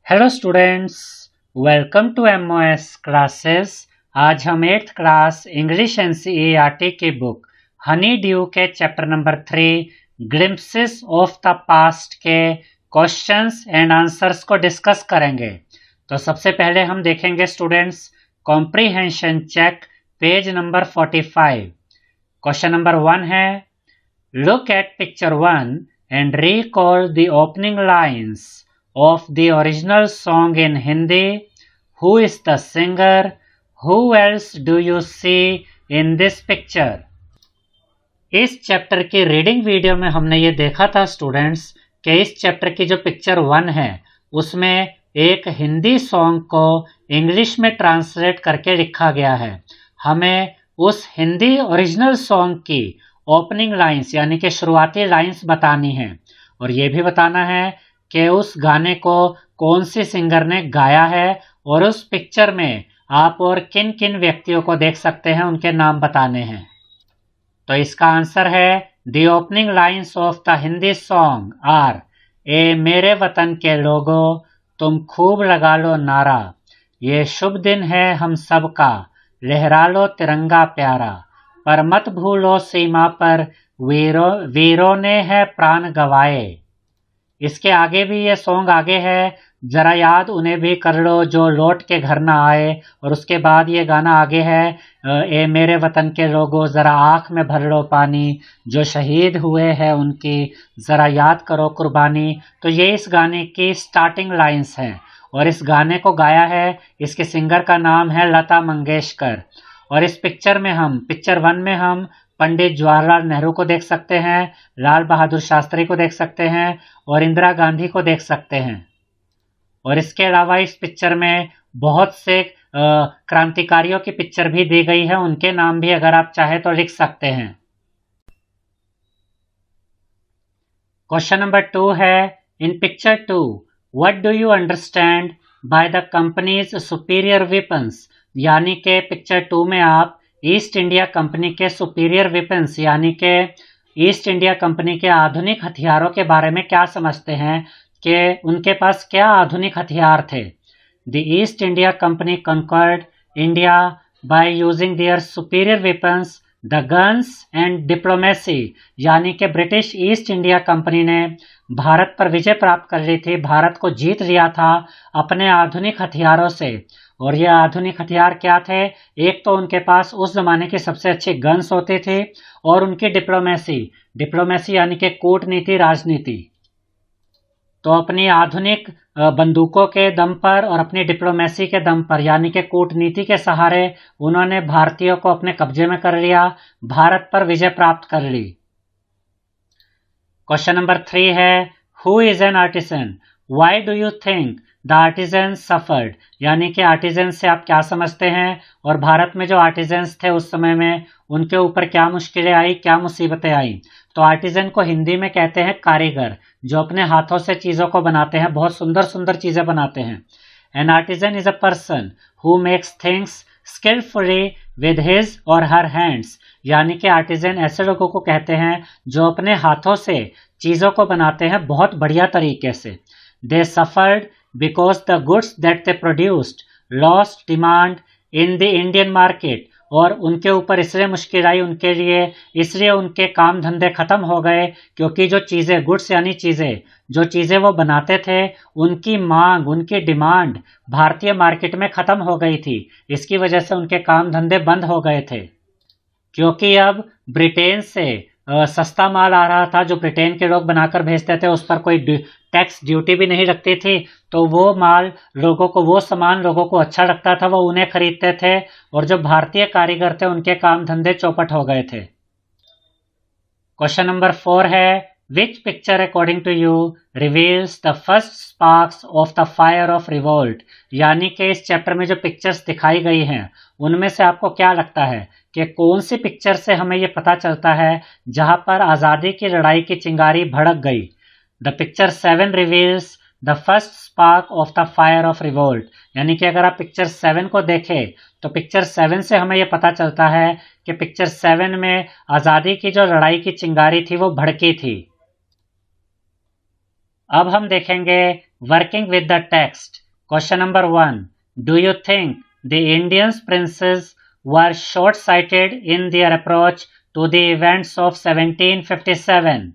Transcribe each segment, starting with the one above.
Hello students, welcome to MOS classes. आज हम 8th class English NCERT की book honeydew के chapter number 3 glimpses of the past के questions and answers को discuss करेंगे। तो सबसे पहले हम देखेंगे students comprehension check page number 45। Question number 1 है, look at picture 1 and recall the opening lines of the original song in Hindi. Who is the singer? Who else do you see in this picture? इस chapter की reading video में हमने ये देखा था students कि इस चैप्टर की जो पिक्चर 1 है उसमें एक हिंदी सॉन्ग को इंग्लिश में ट्रांसलेट करके लिखा गया है। हमें उस हिंदी ओरिजिनल सॉन्ग की ओपनिंग लाइंस यानी कि शुरुआती लाइंस बतानी है और ये भी बताना है कि उस गाने को कौन सी सिंगर ने गाया है और उस पिक्चर में आप और किन किन व्यक्तियों को देख सकते हैं, उनके नाम बताने हैं। तो इसका आंसर है the opening lines of the Hindi song are ए मेरे वतन के लोगो तुम खूब लगा लो नारा, ये शुभ दिन है हम सब का लहरा लो तिरंगा प्यारा, पर मत भूलो सीमा पर वीरों ने है प्राण गवाए। इसके आगे भी ये सॉन्ग आगे है, जरा याद उन्हें भी कर लो जो लौट के घर ना आए। और उसके बाद ये गाना आगे है, ए मेरे वतन के लोगों जरा आँख में भर लो पानी, जो शहीद हुए हैं उनकी जरा याद करो कुर्बानी। तो ये इस गाने की स्टार्टिंग लाइंस हैं और इस गाने को गाया है, इसके सिंगर का नाम है लता मंगेशकर। और इस पिक्चर 1 में हम पंडित जवाहरलाल नेहरू को देख सकते हैं, लाल बहादुर शास्त्री को देख सकते हैं और इंदिरा गांधी को देख सकते हैं। और इसके अलावा इस पिक्चर में बहुत से क्रांतिकारियों की पिक्चर भी दी गई है, उनके नाम भी अगर आप चाहे तो लिख सकते हैं। क्वेश्चन नंबर 2 है, इन picture 2 what do you understand by the companies superior weapons. यानी कि पिक्चर 2 में आप ईस्ट इंडिया कंपनी के सुपीरियर वेपन्स यानी कि ईस्ट इंडिया कंपनी के आधुनिक हथियारों के बारे में क्या समझते हैं कि उनके पास क्या आधुनिक हथियार थे। The east India company conquered India by using their superior weapons the guns and diplomacy. यानी कि ब्रिटिश ईस्ट इंडिया कंपनी ने भारत पर विजय प्राप्त कर ली थी, भारत को जीत लिया था अपने आधुनिक हथियारों से। और ये आधुनिक हथियार क्या थे, एक तो उनके पास उस जमाने की सबसे अच्छी गन्स होती थी और उनकी डिप्लोमेसी यानी कि कूटनीति राजनीति। तो अपनी आधुनिक बंदूकों के दम पर और अपनी डिप्लोमेसी के दम पर यानी कि कूटनीति के सहारे उन्होंने भारतीयों को अपने कब्जे में कर लिया, भारत पर विजय प्राप्त कर ली। क्वेश्चन नंबर 3 है, who is an artisan, why do you think the artisan suffered. यानी कि आर्टिजन से आप क्या समझते हैं और भारत में जो आर्टिजन्स थे उस समय में उनके ऊपर क्या मुश्किलें आई, क्या मुसीबतें आई। तो आर्टिजन को हिंदी में कहते हैं कारीगर, जो अपने हाथों से चीज़ों को बनाते हैं, बहुत सुंदर सुंदर चीज़ें बनाते हैं। An artisan is a person who makes things skilfully with his or her hands. यानी कि आर्टिजन ऐसे लोगों को कहते हैं जो अपने हाथों से चीज़ों को बनाते हैं बहुत बढ़िया तरीके से। दे suffered because the goods that they produced lost demand in the Indian market। और उनके ऊपर इसलिए मुश्किल आई उनके लिए, इसलिए उनके काम धंधे खत्म हो गए क्योंकि जो चीज़ें गुड्स यानी जो चीज़ें वो बनाते थे उनकी मांग, उनकी डिमांड भारतीय मार्केट में खत्म हो गई थी। इसकी वजह से उनके काम धंधे बंद हो गए थे क्योंकि अब ब्रिटेन से सस्ता माल आ रहा था जो ब्रिटेन के लोग बनाकर भेजते थे, उस पर कोई टैक्स ड्यूटी भी नहीं लगती थी। तो वो सामान लोगों को अच्छा लगता था, वो उन्हें खरीदते थे और जो भारतीय कारीगर थे उनके काम धंधे चौपट हो गए थे। क्वेश्चन नंबर 4 है, which picture according to you reveals the first sparks of the fire of revolt. यानी कि इस चैप्टर में जो पिक्चर्स दिखाई गई हैं उनमें से आपको क्या लगता है कि कौन सी पिक्चर से हमें ये पता चलता है जहां पर आज़ादी की लड़ाई की चिंगारी भड़क गई। The picture 7 reveals the first spark of the fire of revolt. यानी कि अगर आप पिक्चर 7 को देखें तो पिक्चर 7 से हमें यह पता चलता है कि पिक्चर 7 में आज़ादी की जो लड़ाई की चिंगारी थी वो भड़की थी। अब हम देखेंगे working with the text. Question number 1. Do you think the Indian princes were short-sighted in their approach to the events of 1757?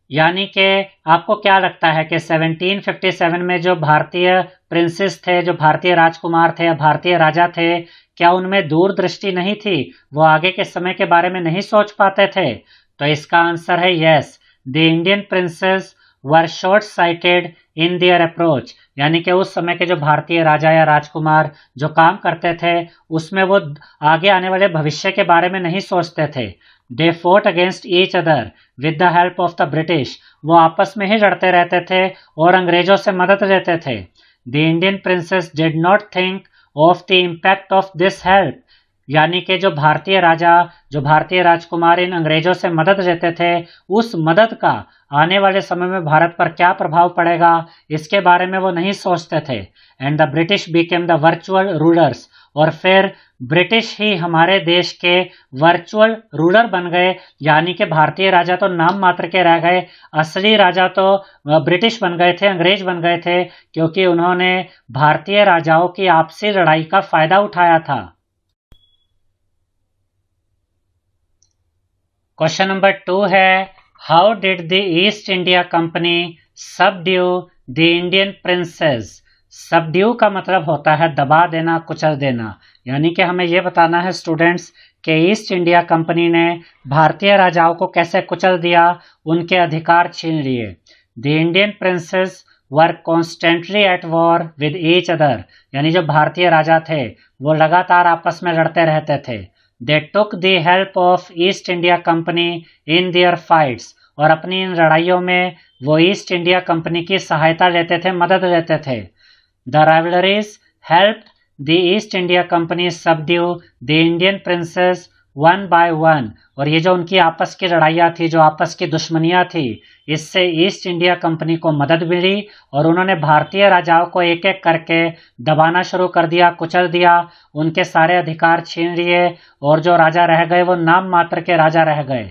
यानी कि आपको क्या लगता है कि 1757 में जो भारतीय प्रिंसेस थे, जो भारतीय राजकुमार थे या भारतीय राजा थे, क्या उनमें दूरदृष्टि नहीं थी? वो आगे के समय के बारे में नहीं सोच पाते थे? तो इसका आंसर है yes, the Indian princess were short sighted in their approach, यानी कि उस समय के जो भारतीय राजा या राजकुमार जो काम करते थे उसमें वो आगे आने वाले भविष्य के बारे में नहीं सोचते थे। They fought against each other with the help of the British, वो आपस में ही लड़ते रहते थे और अंग्रेजों से मदद लेते थे। The Indian princess did not think of the impact of this help, यानी कि जो भारतीय राजा, जो भारतीय राजकुमार इन अंग्रेजों से मदद लेते थे, उस मदद का आने वाले समय में भारत पर क्या प्रभाव पड़ेगा इसके बारे में वो नहीं सोचते थे। And the British became the virtual rulers, और फिर ब्रिटिश ही हमारे देश के वर्चुअल रूलर बन गए, यानी कि भारतीय राजा तो नाम मात्र के रह गए, असली राजा तो ब्रिटिश बन गए थे, अंग्रेज बन गए थे, क्योंकि उन्होंने भारतीय राजाओं की आपसी लड़ाई का फायदा उठाया था। क्वेश्चन नंबर 2 है, how did the east India company subdue the Indian princess? Subdue का मतलब होता है दबा देना, कुचल देना, यानी कि हमें यह बताना है स्टूडेंट्स कि ईस्ट इंडिया कंपनी ने भारतीय राजाओं को कैसे कुचल दिया, उनके अधिकार छीन लिए। The Indian princess were constantly at war with each other, यानी जो भारतीय राजा थे वो लगातार आपस में लड़ते रहते थे। They took the help of East India Company in their fights, और अपनी इन लड़ाइयों में वो ईस्ट इंडिया कंपनी की सहायता लेते थे, मदद लेते थे। The rivalries helped the east India company subdue the Indian princess one by one, और ये जो उनकी आपस की लड़ाइयाँ थी, जो आपस की दुश्मनियाँ थी, इससे ईस्ट इंडिया कंपनी को मदद मिली और उन्होंने भारतीय राजाओं को एक एक करके दबाना शुरू कर दिया, कुचल दिया, उनके सारे अधिकार छीन लिए, और जो राजा रह गए वो नाम मात्र के राजा रह गए।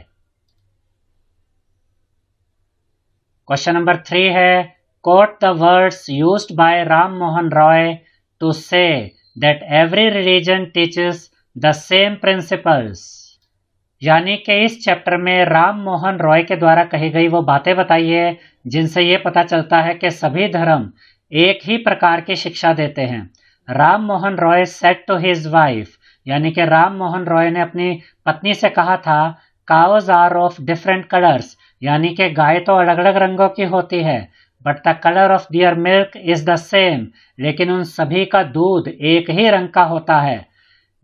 क्वेश्चन नंबर 3 है, quote the words used by Ram Mohan Roy to say that every religion teaches the same principles, यानी कि इस चैप्टर में राम मोहन रॉय के द्वारा कही गई वो बातें बताइए जिनसे ये पता चलता है कि सभी धर्म एक ही प्रकार की शिक्षा देते हैं। Ram Mohan Roy said to his wife, यानी कि राम मोहन रॉय ने अपनी पत्नी से कहा था, cows are of different colours, यानी कि गाय तो अलग अलग रंगों की होती है, but the colour of their milk is the same, लेकिन उन सभी का दूध एक ही रंग का होता है।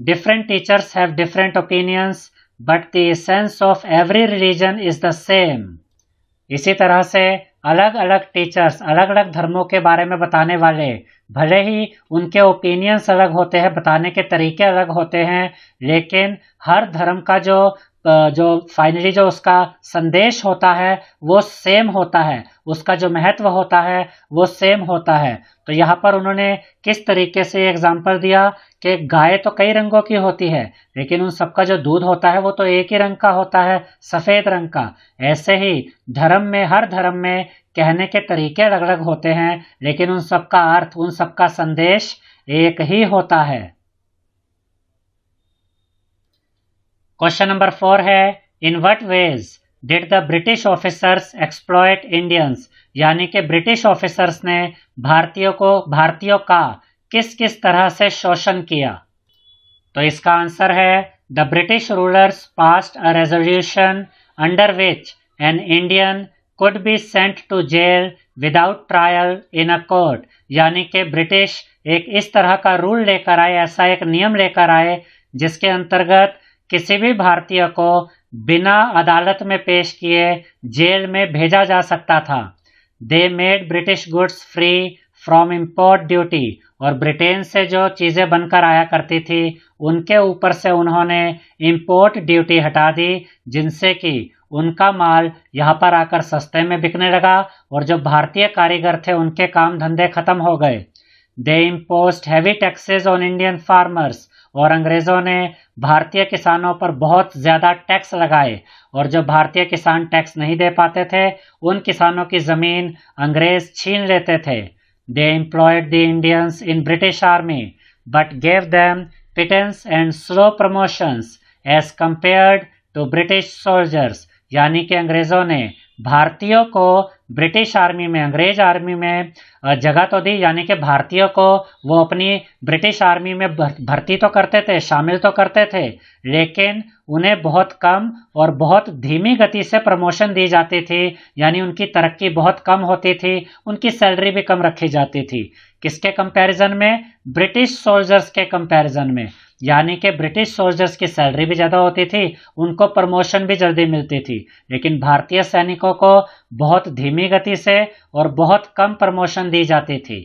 Different teachers have different opinions but the essence of every religion is the same. इसी तरह से अलग अलग टीचर्स अलग अलग धर्मों के बारे में बताने वाले, भले ही उनके ओपिनियंस अलग होते हैं, बताने के तरीके अलग होते हैं, लेकिन हर धर्म का जो फाइनली जो उसका संदेश होता है वो सेम होता है, उसका जो महत्व होता है वो सेम होता है। तो यहाँ पर उन्होंने किस तरीके से एग्जाम्पल दिया कि गाय तो कई रंगों की होती है, लेकिन उन सबका जो दूध होता है वो तो एक ही रंग का होता है, सफ़ेद रंग का। ऐसे ही धर्म में, हर धर्म में कहने के तरीके अलग अलग होते हैं, लेकिन उन सबका अर्थ, उन सबका संदेश एक ही होता है। क्वेश्चन नंबर 4 है, in what ways did the British officers exploit Indians, यानी कि ब्रिटिश ऑफिसर्स ने भारतीयों का किस किस तरह से शोषण किया? तो इसका आंसर है, the British rulers passed a resolution under which an Indian could be sent to jail without trial in a court, यानी कि ब्रिटिश एक इस तरह का रूल लेकर आए, ऐसा एक नियम लेकर आए जिसके अंतर्गत किसी भी भारतीय को बिना अदालत में पेश किए जेल में भेजा जा सकता था। They made British goods free from import duty, और ब्रिटेन से जो चीज़ें बनकर आया करती थी उनके ऊपर से उन्होंने इम्पोर्ट ड्यूटी हटा दी, जिनसे कि उनका माल यहाँ पर आकर सस्ते में बिकने लगा और जो भारतीय कारीगर थे उनके काम धंधे खत्म हो गए। They imposed heavy taxes on Indian farmers, और अंग्रेज़ों ने भारतीय किसानों पर बहुत ज़्यादा टैक्स लगाए, और जो भारतीय किसान टैक्स नहीं दे पाते थे उन किसानों की ज़मीन अंग्रेज़ छीन लेते थे। They employed the Indians in British Army, but gave them pittance and slow promotions as compared to British soldiers. यानी कि अंग्रेजों ने भारतीयों को ब्रिटिश आर्मी में, अंग्रेज आर्मी में जगह तो दी, यानी कि भारतीयों को वो अपनी ब्रिटिश आर्मी में भर्ती तो करते थे, शामिल तो करते थे, लेकिन उन्हें बहुत कम और बहुत धीमी गति से प्रमोशन दी जाती थी, यानी उनकी तरक्की बहुत कम होती थी, उनकी सैलरी भी कम रखी जाती थी। किसके कंपैरिजन में? ब्रिटिश सोल्जर्स के कंपैरिजन में। यानी कि ब्रिटिश सोल्जर्स की सैलरी भी ज़्यादा होती थी, उनको प्रमोशन भी जल्दी मिलती थी, लेकिन भारतीय सैनिकों को बहुत धीमी गति से और बहुत कम प्रमोशन दी जाती थी।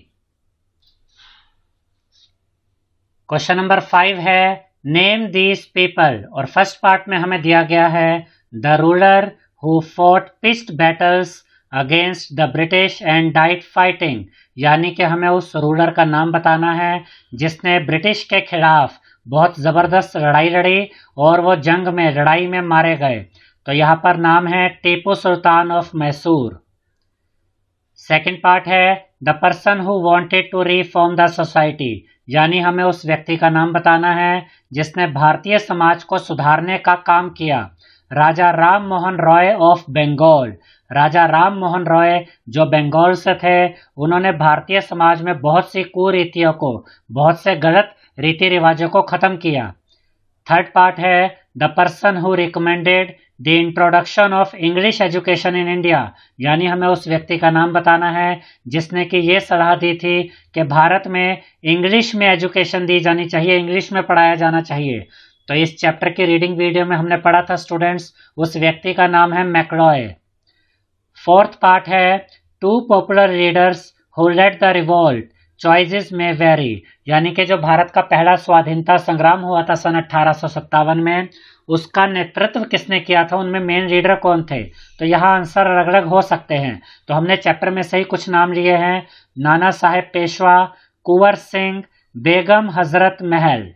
क्वेश्चन नंबर 5 है नेम दीज पीपल, और फर्स्ट पार्ट में हमें दिया गया है the ruler who fought pitched battles against the British and died fighting, यानी कि हमें उस रूलर का नाम बताना है जिसने ब्रिटिश के खिलाफ बहुत ज़बरदस्त लड़ाई लड़ी और वो जंग में, लड़ाई में मारे गए। तो यहाँ पर नाम है Tipu Sultan of Mysore. Second part है the person who wanted to reform the society, यानी हमें उस व्यक्ति का नाम बताना है जिसने भारतीय समाज को सुधारने का काम किया। राजा राम मोहन रॉय ऑफ बंगाल। राजा राम मोहन रॉय जो बंगाल से थे, उन्होंने भारतीय समाज में बहुत सी कुरीतियों को, बहुत से गलत रीति रिवाजों को खत्म किया। थर्ड पार्ट है the person who recommended the introduction of English education in India, यानी हमें उस व्यक्ति का नाम बताना है जिसने कि ये सलाह दी थी कि भारत में इंग्लिश में एजुकेशन दी जानी चाहिए, इंग्लिश में पढ़ाया जाना चाहिए। तो इस चैप्टर की रीडिंग वीडियो में हमने पढ़ा था स्टूडेंट्स, उस व्यक्ति का नाम है मैक्लॉय। फोर्थ पार्ट है two popular leaders who led the revolt, choices में वेरी, यानी कि जो भारत का पहला स्वाधीनता संग्राम हुआ था सन 1857 में, उसका नेतृत्व किसने किया था, उनमें मेन लीडर कौन थे। तो यहाँ आंसर अलग अलग हो सकते हैं, तो हमने चैप्टर में से ही कुछ नाम लिए हैं, नाना साहेब पेशवा, कुंवर सिंह, बेगम हजरत महल।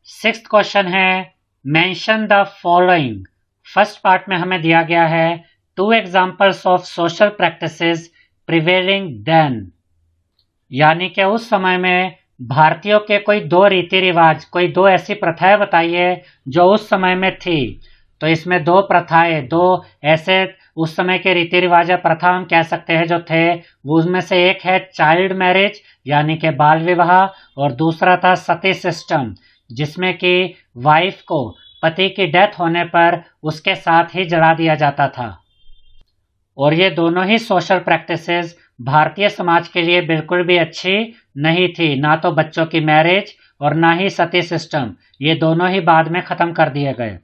सिक्स्थ क्वेश्चन है mention the following. First part में हमें दिया गया है two examples of social practices prevailing then, यानी कि उस समय में भारतीयों के कोई दो रीति रिवाज, कोई दो ऐसी प्रथाएं बताइए जो उस समय में थी। तो इसमें दो प्रथाएं, दो ऐसे उस समय के रीति रिवाज या प्रथा हम कह सकते हैं जो थे, वो उसमें से एक है चाइल्ड मैरिज यानी कि बाल विवाह, और दूसरा था सती सिस्टम, जिसमें कि वाइफ को पति की डेथ होने पर उसके साथ ही जला दिया जाता था। और ये दोनों ही सोशल प्रैक्टिसेस भारतीय समाज के लिए बिल्कुल भी अच्छी नहीं थी, ना तो बच्चों की मैरिज और ना ही सती सिस्टम, ये दोनों ही बाद में ख़त्म कर दिए गए।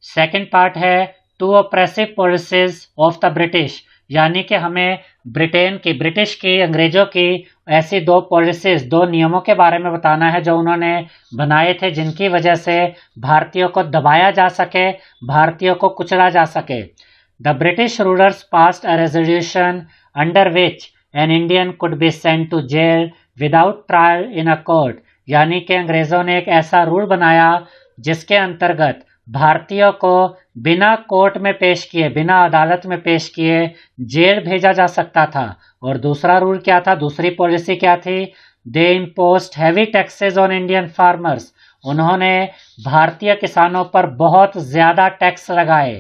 सेकंड पार्ट है two oppressive policies of the British, यानी कि हमें ब्रिटिश की, अंग्रेजों की ऐसी दो पॉलिसीज, दो नियमों के बारे में बताना है जो उन्होंने बनाए थे, जिनकी वजह से भारतीयों को दबाया जा सके, भारतीयों को कुचला जा सके। The British rulers passed a resolution under which an Indian could be sent to jail without trial in a court, यानी कि अंग्रेजों ने एक ऐसा रूल बनाया जिसके अंतर्गत भारतीयों को बिना कोर्ट में पेश किए, बिना अदालत में पेश किए जेल भेजा जा सकता था। और दूसरा रूल क्या था, दूसरी पॉलिसी क्या थी? They imposed heavy taxes on Indian farmers, उन्होंने भारतीय किसानों पर बहुत ज़्यादा टैक्स लगाए।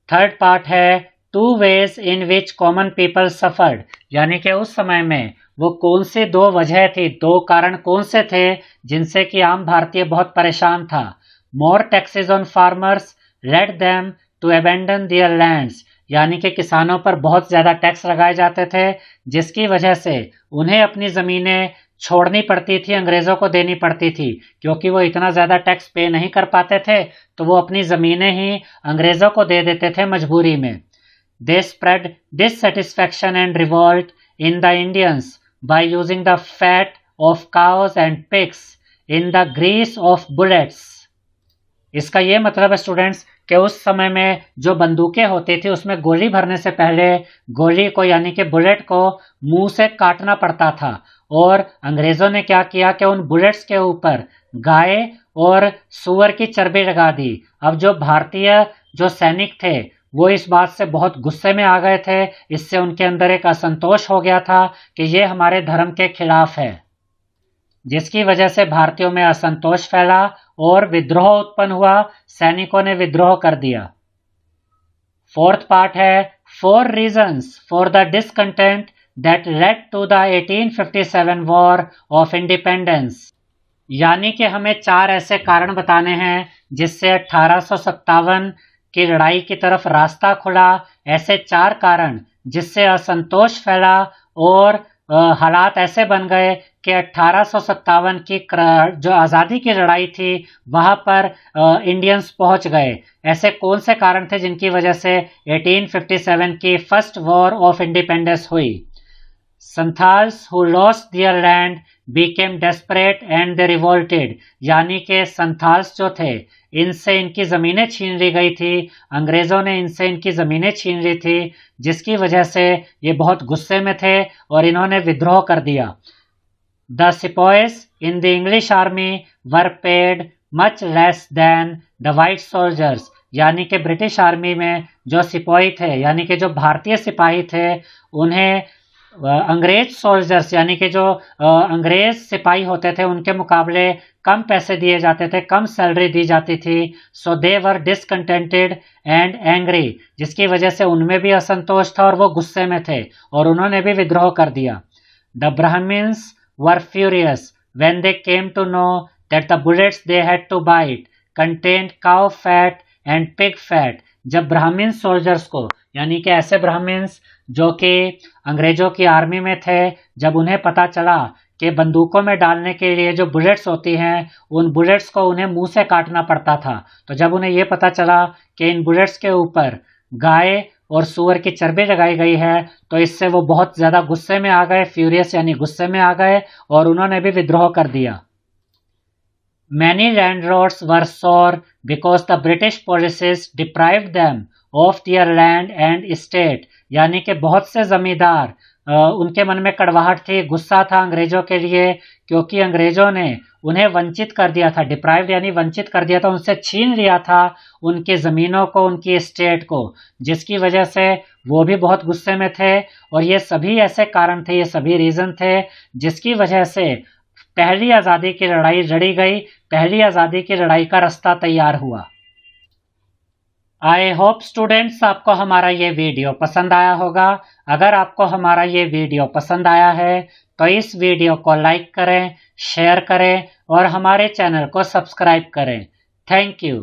थर्ड पार्ट है two ways in which common people suffered, यानी कि उस समय में वो कौन से दो वजह थी, दो कारण कौन से थे जिनसे कि आम भारतीय बहुत परेशान था। More taxes on farmers led them to abandon their lands, यानी कि किसानों पर बहुत ज़्यादा टैक्स लगाए जाते थे, जिसकी वजह से उन्हें अपनी ज़मीनें छोड़नी पड़ती थी, अंग्रेज़ों को देनी पड़ती थी, क्योंकि वो इतना ज़्यादा टैक्स पे नहीं कर पाते थे, तो वो अपनी ज़मीनें ही अंग्रेज़ों को दे देते थे मजबूरी में। They spread dissatisfaction and revolt in the Indians by using the fat of cows and pigs in the grease of bullets. इसका ये मतलब है स्टूडेंट्स कि उस समय में जो बंदूकें होती थी उसमें गोली भरने से पहले गोली को, यानी कि बुलेट को मुंह से काटना पड़ता था, और अंग्रेज़ों ने क्या किया कि उन बुलेट्स के ऊपर गाय और सूअर की चर्बी लगा दी। अब जो भारतीय जो सैनिक थे वो इस बात से बहुत गुस्से में आ गए थे। इससे उनके अंदर एक असंतोष हो गया था कि ये हमारे धर्म के खिलाफ है, जिसकी वजह से भारतीयों में असंतोष फैला और विद्रोह उत्पन्न हुआ। सैनिकों ने विद्रोह कर दिया। फोर्थ पार्ट है 4 reasons for the discontent that led to the 1857 war of independence. यानी कि हमें 4 ऐसे कारण बताने हैं जिससे 1857 की लड़ाई की तरफ रास्ता खुला। ऐसे 4 कारण जिससे असंतोष फैला और हालात ऐसे बन गए कि 1857 की जो आज़ादी की लड़ाई थी वहां पर इंडियंस पहुंच गए। ऐसे कौन से कारण थे जिनकी वजह से 1857 की फर्स्ट वॉर ऑफ इंडिपेंडेंस हुई? Santhals who lost their land became desperate and they revolted। यानी कि संथाल्स जो थे इनसे इनकी ज़मीनें छीन ली गई थी, अंग्रेज़ों ने इनसे इनकी ज़मीनें छीन ली थी, जिसकी वजह से ये बहुत गुस्से में थे और इन्होंने विद्रोह कर दिया। The sepoys in the English army were paid much less than the white soldiers. यानी कि ब्रिटिश आर्मी में जो सिपाही थे, यानी कि जो भारतीय सिपाही थे, उन्हें अंग्रेज सोल्जर्स यानी कि जो अंग्रेज सिपाही होते थे उनके मुकाबले कम पैसे दिए जाते थे, कम सैलरी दी जाती थी। सो दे वर डिसकंटेंटेड एंड एंग्री, जिसकी वजह से उनमें भी असंतोष था और वो गुस्से में थे और उन्होंने भी विद्रोह कर दिया। The Brahmins were furious when they came to know that the bullets they had to bite contained cow fat and pig fat. जब ब्राह्मण सोल्जर्स को, यानी कि ऐसे ब्राह्मण्स जो कि अंग्रेजों की आर्मी में थे, जब उन्हें पता चला कि बंदूकों में डालने के लिए जो बुलेट्स होती हैं उन बुलेट्स को उन्हें मुंह से काटना पड़ता था, तो जब उन्हें ये पता चला कि इन बुलेट्स के ऊपर गाय और सूअर की चर्बी लगाई गई है, तो इससे वो बहुत ज़्यादा गुस्से में आ गए। फ्यूरियस यानी गुस्से में आ गए और उन्होंने भी विद्रोह कर दिया। Many landlords were sore because the British policies deprived them of their land and estate। यानी कि बहुत से जमींदार उनके मन में कड़वाहट थी, गुस्सा था अंग्रेजों के लिए, क्योंकि अंग्रेजों ने उन्हें वंचित कर दिया था। डिप्राइव्ड यानी वंचित कर दिया था, उनसे छीन लिया था उनकी ज़मीनों को, उनकी एस्टेट को, जिसकी वजह से वो भी बहुत गुस्से में थे। और ये सभी ऐसे कारण थे, ये सभी रीज़न थे जिसकी वजह से पहली आज़ादी की लड़ाई लड़ी गई, पहली आज़ादी की लड़ाई का रास्ता तैयार हुआ। आई होप स्टूडेंट्स आपको हमारा ये वीडियो पसंद आया होगा। अगर आपको हमारा ये वीडियो पसंद आया है तो इस वीडियो को लाइक करें, शेयर करें और हमारे चैनल को सब्सक्राइब करें। Thank you.